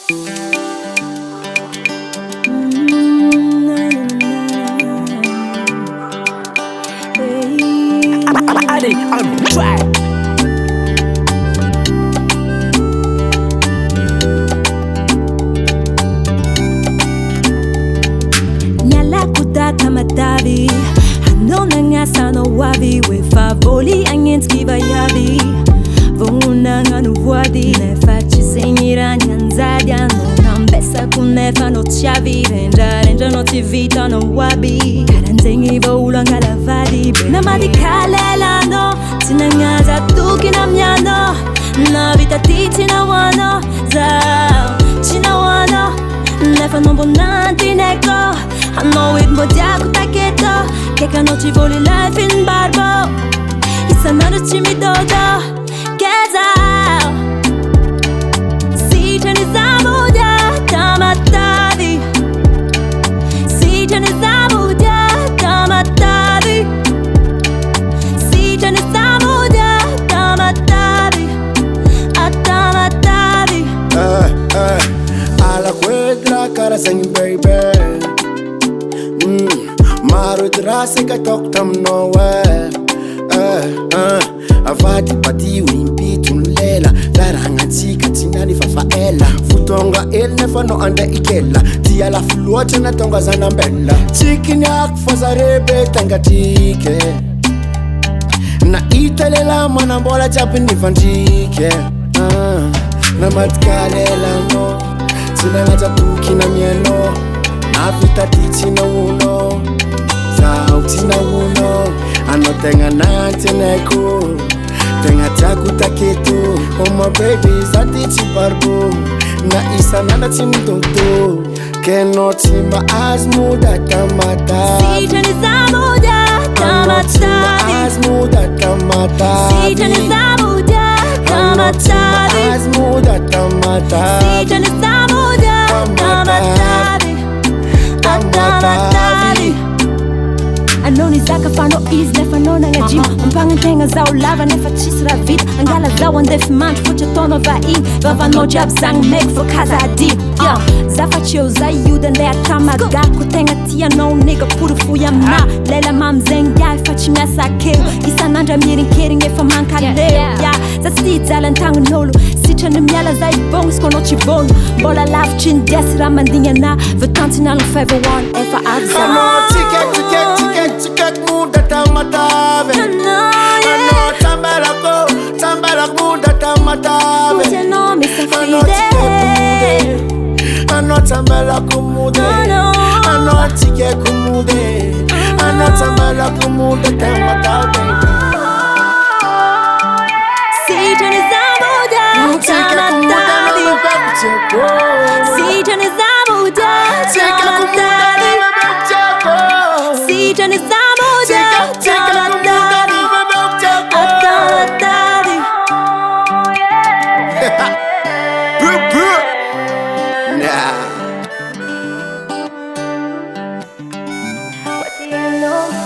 On track. Nyala kuta tamatave Hanona nga sana wabi We favoli angin skiva yabi Vuna nga nuwadi Nefa chisenyira nyanzadia No nambesa kunefa no chavi Renja no tivita no wabi Karanzengi voula nga lavadi Namadi kalela no Tina nga za tuki na mnyano Na vita ti tina wano Za tina wano Nefa non bonanti neko I know it modia kutaketo Keka no ci voli life in barbo Isa nano ci mi dodo Get out Si tani zamudia Tamatave Si tani zamudia Tamatave Si tani zamudia Tamatave Tamatave Alla quadra cara sang baby Maro drase ka tok tam nowhere Avati pati wimpitun lela Daranga tika tinani fafaela Futonga elne fano anda ikela Tia la fluote na tonga zana mbela Chikini akfaza rebe tanga tike Na italela manambola chapi nifantike Na matkalela no Tinanga chapuki na mieno Na vita tichi na uno Sauti na uno Ano tenga nante neko Tenga chaku taketo Oh my baby zati chiparbo Na isa nanda chimdoto Keno chima azmuda tamatave Si tani zamudia Tamatave Azmuda tamatave Si tani zamudia Tamatave Azmuda tamatave Si tani zamudia Tamatave Tamatave Anoni zaka fano is nefa nona nga jim Mpanga tenga zao lava nefa chisra vit Angala zao andef mant fucha tono va in Vava no jab sang meg for kaza di Zafa chio za yuda lea tamaga Kutenga tia no nigga puru fuya ma Lela mam zengai fachi ngasa keo Isa nandra mirin kering efa manka leo Za sti zalan tangu nolo Sitra ni miala za ibong skono chibono Bola laf chin desira mandinga na Vatanti na lung favor one efa abza Tikek muda tamatave Ano tambala muda tamatave Ano tikek mude Ano tambala kumude Ano tikek mude Ano tambala kumude tamatave Si tani zamudia Tamatave Si tani zamudia Tamatave Si tani zamudia Tamatave Tamatave Nah What do you know?